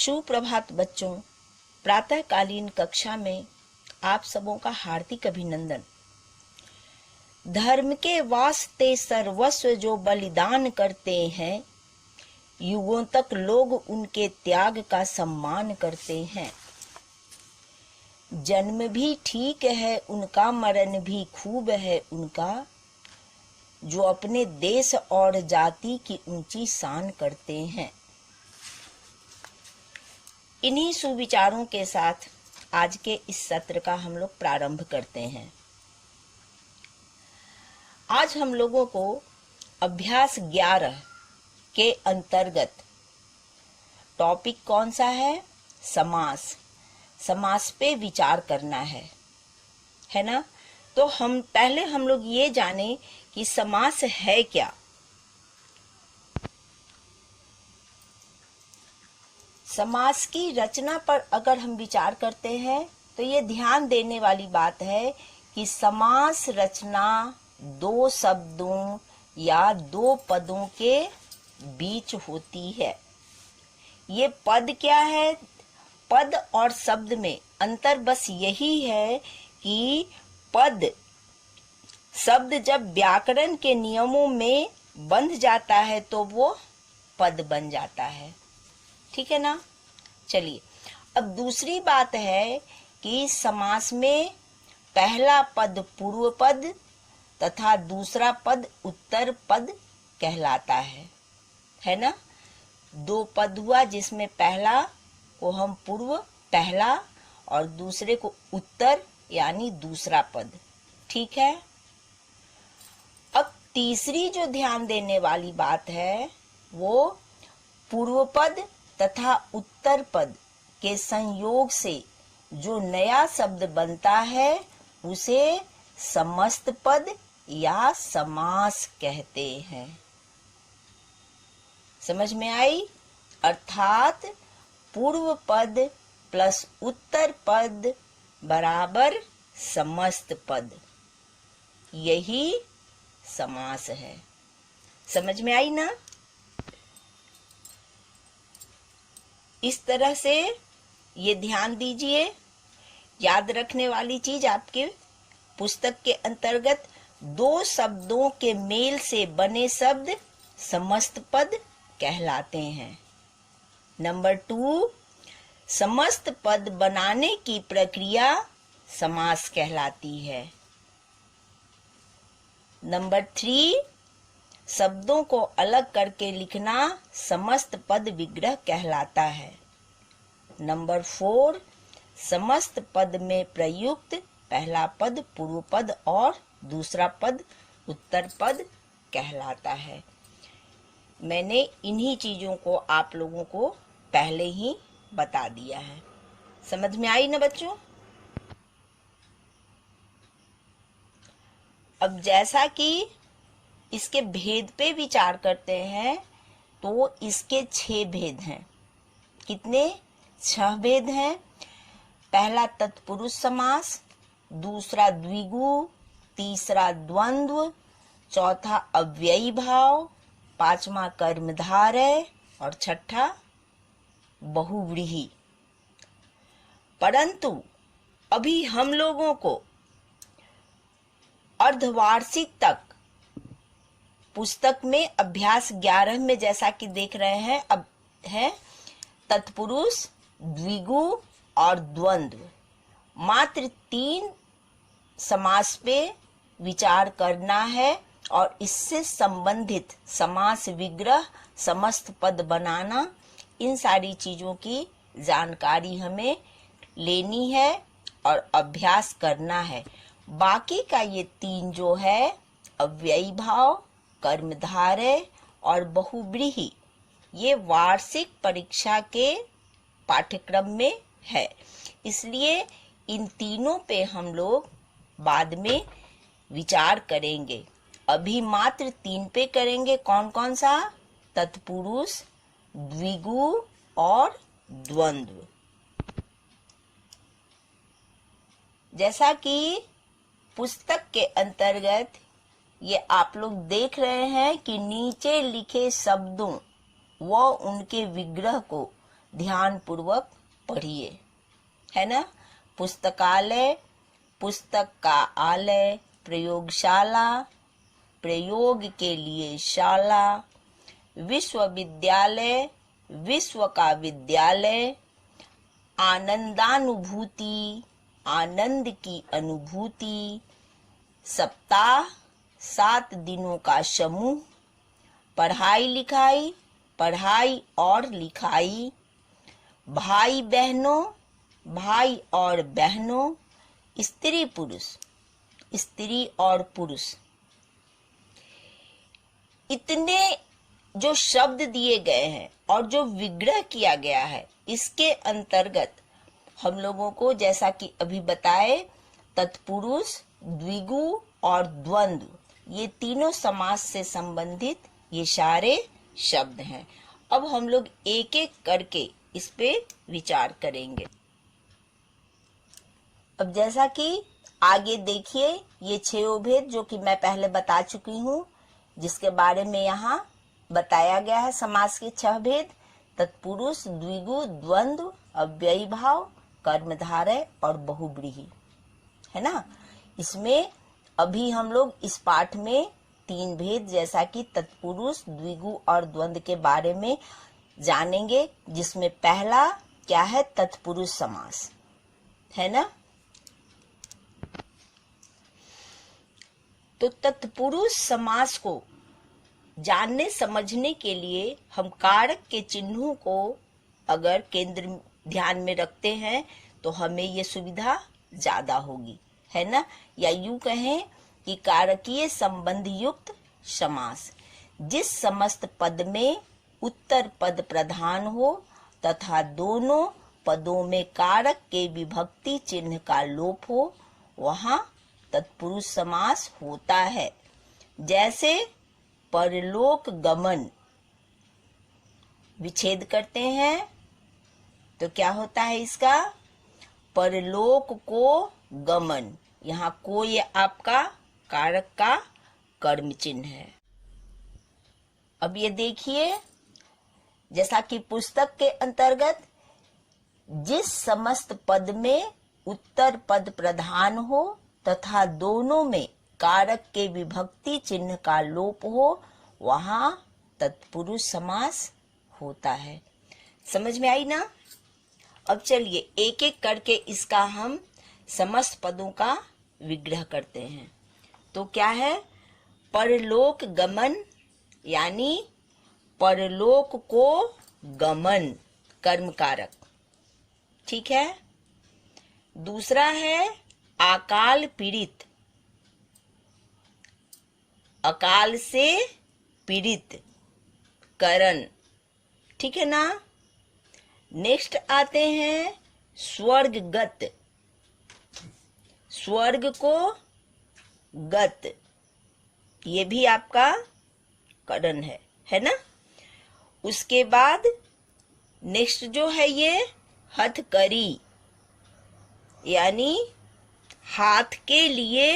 सुप्रभात बच्चों, प्रातःकालीन कक्षा में आप सबों का हार्दिक अभिनंदन। धर्म के वास्ते सर्वस्व जो बलिदान करते हैं, युगों तक लोग उनके त्याग का सम्मान करते हैं। जन्म भी ठीक है उनका, मरण भी खूब है उनका, जो अपने देश और जाति की ऊंची शान करते हैं। इन्हीं सुविचारों के साथ आज के इस सत्र का हम लोग प्रारंभ करते हैं। आज हम लोगों को अभ्यास 11 के अंतर्गत टॉपिक कौन सा है? समास। समास पे विचार करना है ना? तो हम लोग ये जाने कि समास है क्या। समास की रचना पर अगर हम विचार करते हैं तो ये ध्यान देने वाली बात है कि समास रचना दो शब्दों या दो पदों के बीच होती है। ये पद क्या है? पद और शब्द में अंतर बस यही है कि पद शब्द जब व्याकरण के नियमों में बंध जाता है तो वो पद बन जाता है। ठीक है ना? चलिए, अब दूसरी बात है कि समास में पहला पद पूर्व पद तथा दूसरा पद उत्तर पद कहलाता है ना? दो पद हुआ जिसमें पहला को हम पूर्व पहला और दूसरे को उत्तर यानी दूसरा पद। ठीक है? अब तीसरी जो ध्यान देने वाली बात है वो पूर्व पद तथा उत्तर पद के संयोग से जो नया शब्द बनता है उसे समस्त पद या समास कहते हैं। समझ में आई? अर्थात पूर्व पद प्लस उत्तर पद बराबर समस्त पद, यही समास है। समझ में आई ना? इस तरह से ये ध्यान दीजिए। याद रखने वाली चीज, आपके पुस्तक के अंतर्गत दो शब्दों के मेल से बने शब्द समस्त पद कहलाते हैं। नंबर 2, समस्त पद बनाने की प्रक्रिया समास कहलाती है। नंबर 3, शब्दों को अलग करके लिखना समस्त पद विग्रह कहलाता है। नंबर 4, समस्त पद में प्रयुक्त पहला पद पूर्व पद और दूसरा पद उत्तर पद कहलाता है। मैंने इन्हीं चीजों को आप लोगों को पहले ही बता दिया है। समझ में आई ना बच्चों? अब जैसा कि इसके भेद पे विचार करते हैं तो इसके 6 भेद हैं। कितने? 6 भेद हैं। पहला तत्पुरुष समास, दूसरा द्विगु, तीसरा द्वंद्व, चौथा अव्ययी भाव, पांचवा कर्मधारय और छठा बहुव्रीहि। परंतु अभी हम लोगों को अर्धवार्षिक तक पुस्तक में अभ्यास 11 में जैसा कि देख रहे हैं अब है तत्पुरुष, द्विगु और द्वंद्व। मात्र 3 समास पे विचार करना है और इससे संबंधित समास विग्रह, समस्त पद बनाना, इन सारी चीजों की जानकारी हमें लेनी है और अभ्यास करना है। बाकी का ये 3 जो है अव्ययी भाव, कर्मधारय और बहुव्रीहि, ये वार्षिक परीक्षा के पाठ्यक्रम में है। इसलिए इन तीनों पे हम लोग बाद में विचार करेंगे। अभी मात्र 3 पे करेंगे। कौन कौन सा? तत्पुरुष, द्विगु और द्वंद्व। जैसा कि पुस्तक के अंतर्गत ये आप लोग देख रहे हैं कि नीचे लिखे शब्दों व उनके विग्रह को ध्यान पूर्वक पढ़िए, है ना। पुस्तकालय, पुस्तक का आलय, प्रयोगशाला, प्रयोग के लिए शाला, विश्वविद्यालय, विश्व का विद्यालय, आनंदानुभूति, आनंद की अनुभूति, सप्ताह, 7 दिनों का समूह, पढ़ाई लिखाई, पढ़ाई और लिखाई, भाई बहनों, भाई और बहनों, स्त्री पुरुष, स्त्री और पुरुष। इतने जो शब्द दिए गए हैं और जो विग्रह किया गया है, इसके अंतर्गत हम लोगों को जैसा कि अभी बताए तत्पुरुष, द्विगु और द्वंद्व, ये तीनों समास से संबंधित ये सारे शब्द हैं। अब हम लोग एक एक करके इस पे विचार करेंगे। अब जैसा कि आगे देखिए, ये 6 भेद जो कि मैं पहले बता चुकी हूँ, जिसके बारे में यहाँ बताया गया है समास के 6 भेद: तत्पुरुष, द्विगु, द्वंद्व, अव्ययी भाव, कर्मधारय और बहुव्रीहि, है ना। इसमें अभी हम लोग इस पाठ में 3 भेद जैसा कि तत्पुरुष, द्विगु और द्वंद्व के बारे में जानेंगे, जिसमें पहला क्या है, तत्पुरुष समास, है ना। तो तत्पुरुष समास को जानने समझने के लिए हम कारक के चिन्हों को अगर केंद्र ध्यान में रखते हैं तो हमें ये सुविधा ज्यादा होगी, है ना। या यूं कहें कि कारकीय संबंध युक्त समास, जिस समस्त पद में उत्तर पद प्रधान हो तथा दोनों पदों में कारक के विभक्ति चिन्ह का लोप हो, वहां तत्पुरुष समास होता है। जैसे परलोक गमन, विच्छेद करते हैं तो क्या होता है इसका, परलोक को गमन। यहाँ को ये आपका कारक का कर्म चिन्ह है। अब ये देखिए, जैसा कि पुस्तक के अंतर्गत जिस समस्त पद में उत्तर पद प्रधान हो तथा दोनों में कारक के विभक्ति चिन्ह का लोप हो, वहां तत्पुरुष समास होता है। समझ में आई ना। अब चलिए एक एक करके इसका हम समस्त पदों का विग्रह करते हैं। तो क्या है, परलोक गमन, यानी परलोक को गमन, कर्म कारक, ठीक है। दूसरा है अकाल पीड़ित, अकाल से पीड़ित, करण, ठीक है ना। नेक्स्ट आते हैं स्वर्गगत, स्वर्ग को गत, ये भी आपका करण है ना। उसके बाद नेक्स्ट जो है ये हथकरी, यानी हाथ के लिए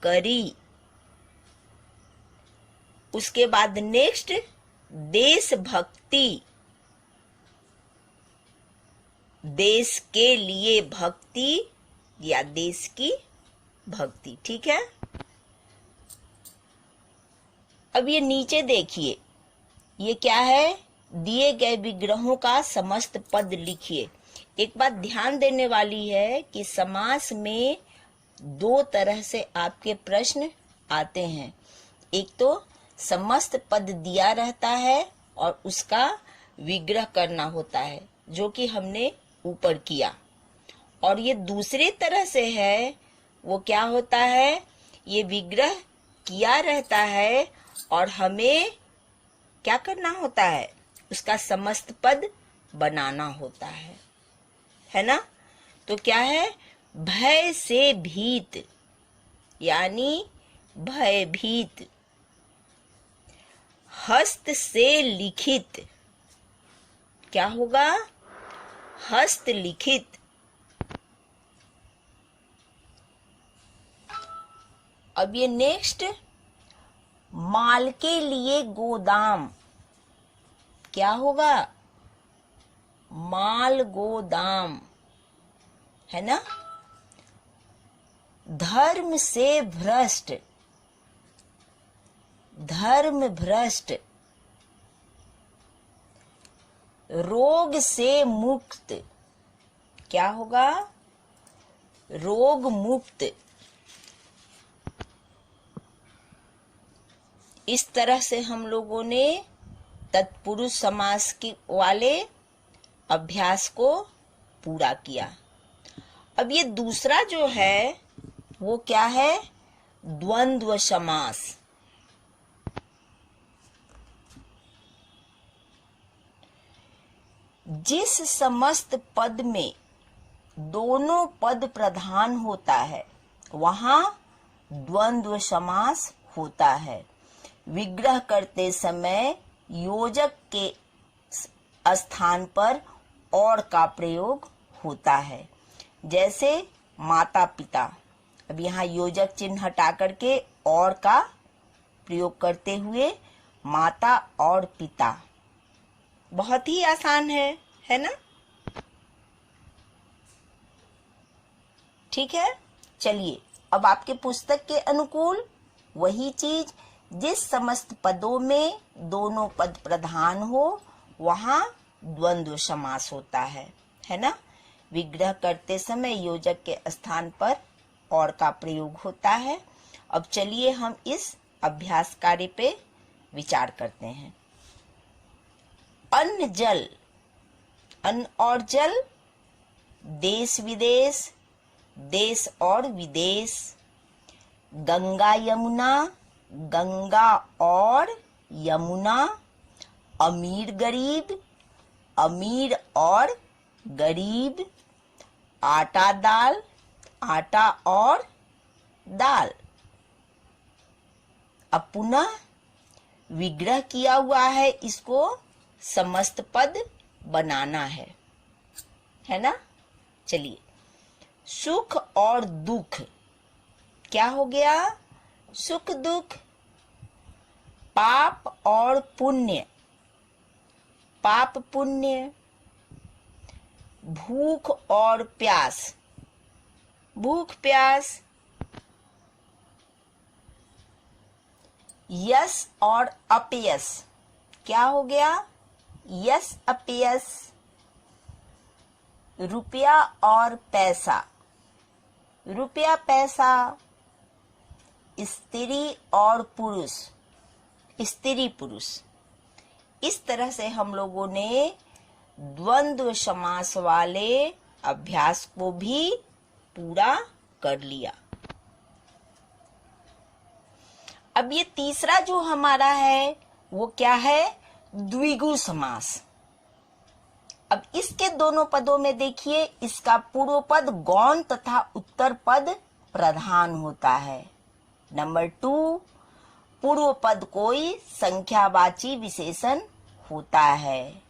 करी। उसके बाद नेक्स्ट देशभक्ति, देश के लिए भक्ति या देश की भक्ति, ठीक है। अब ये नीचे देखिए, ये क्या है, दिए गए विग्रहों का समस्त पद लिखिए। एक बात ध्यान देने वाली है कि समास में 2 तरह से आपके प्रश्न आते हैं। एक तो समस्त पद दिया रहता है और उसका विग्रह करना होता है, जो कि हमने ऊपर किया। और ये दूसरे तरह से है, वो क्या होता है, ये विग्रह किया रहता है और हमें क्या करना होता है, उसका समस्त पद बनाना होता है ना। तो क्या है, भय से भीत, यानी भयभीत। हस्त से लिखित, क्या होगा, हस्त लिखित। अब ये नेक्स्ट, माल के लिए गोदाम, क्या होगा, माल गोदाम, है ना। धर्म से भ्रष्ट, धर्म भ्रष्ट। रोग से मुक्त, क्या होगा, रोग मुक्त। इस तरह से हम लोगों ने तत्पुरुष समास के वाले अभ्यास को पूरा किया। अब ये दूसरा जो है वो क्या है, द्वंद्व समास। जिस समस्त पद में दोनों पद प्रधान होता है वहां द्वंद्व समास होता है। विग्रह करते समय योजक के स्थान पर और का प्रयोग होता है। जैसे माता पिता, अब यहाँ योजक चिन्ह हटा करके और का प्रयोग करते हुए माता और पिता। बहुत ही आसान है ना। ठीक है, चलिए अब आपके पुस्तक के अनुकूल वही चीज, जिस समस्त पदों में दोनों पद प्रधान हो वहां द्वंद्व समास होता है ना। विग्रह करते समय योजक के स्थान पर और का प्रयोग होता है। अब चलिए हम इस अभ्यास कार्य पे विचार करते हैं। अन्न जल, अन्न और जल, देश विदेश, देश और विदेश, गंगा यमुना, गंगा और यमुना, अमीर गरीब, अमीर और गरीब, आटा दाल, आटा और दाल। अब पुनः विग्रह किया हुआ है, इसको समस्त पद बनाना है ना। चलिए, सुख और दुख, क्या हो गया, सुख दुख। पाप और पुण्य, पाप पुण्य। भूख और प्यास, भूख प्यास। यश और अपयश, क्या हो गया, यश अपयश। रुपया और पैसा, रुपया पैसा। स्त्री और पुरुष, स्त्री पुरुष। इस तरह से हम लोगों ने द्वंद्व समास वाले अभ्यास को भी पूरा कर लिया। अब ये तीसरा जो हमारा है वो क्या है, द्विगु समास। अब इसके दोनों पदों में देखिए, इसका पूर्व पद गौण तथा उत्तर पद प्रधान होता है। नंबर 2, पूर्व पद कोई संख्यावाची विशेषण होता है।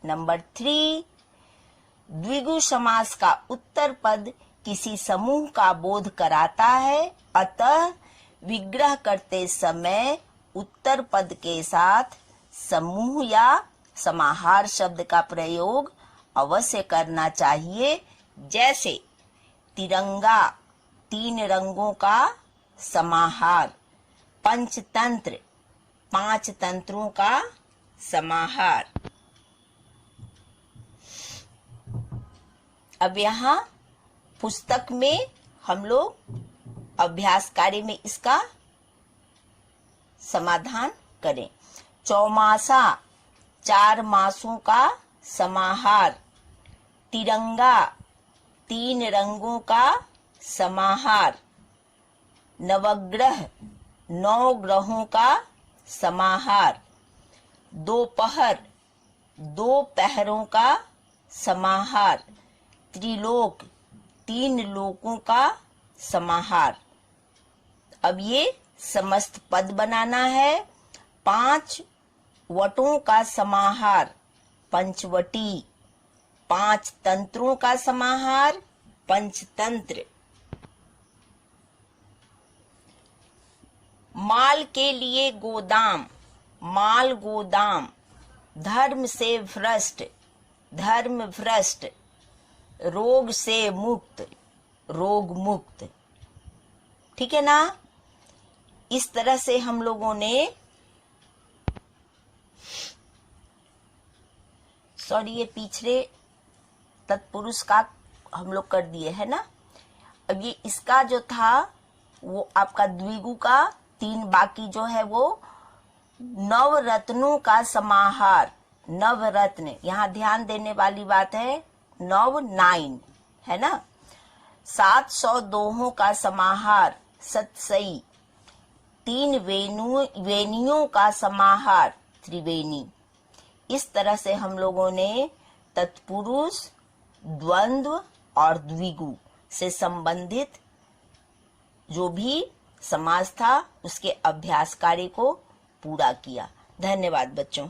नंबर 3, द्विगु समास का उत्तर पद किसी समूह का बोध कराता है, अतः विग्रह करते समय उत्तर पद के साथ समूह या समाहार शब्द का प्रयोग अवश्य करना चाहिए। जैसे तिरंगा, 3 रंगों का समाहार। पंचतंत्र, 5 तंत्रों का समाहार। अब यहाँ पुस्तक में हम लोग अभ्यास कार्य में इसका समाधान करें। चौमासा, 4 मासों का समाहार। तिरंगा, 3 रंगों का समाहार। नवग्रह, 9 ग्रहों का समाहार। दोपहर, 2 पहरों का समाहार। त्रिलोक, 3 लोकों का समाहार। अब ये समस्त पद बनाना है। 5 वटों का समाहार, पंचवटी। 5 तंत्रों का समाहार, पंचतंत्र। माल के लिए गोदाम, माल गोदाम। धर्म से भ्रष्ट, धर्म भ्रष्ट, रोग से मुक्त, रोग मुक्त। ठीक है ना। इस तरह से हम लोगों ने, सॉरी ये पिछले तत्पुरुष का हम लोग कर दिए है ना। अब ये इसका जो था वो आपका द्विगु का 3 बाकी जो है वो नवरत्नों का समाहार। नवरत्न, यहाँ ध्यान देने वाली बात है, 9 है ना। 700 दोहों का समाहार सतसई। 3 वेनियों का समाहार त्रिवेणी। इस तरह से हम लोगों ने तत्पुरुष, द्वंद्व और द्विगु से संबंधित जो भी समास था उसके अभ्यास कार्य को पूरा किया। धन्यवाद बच्चों।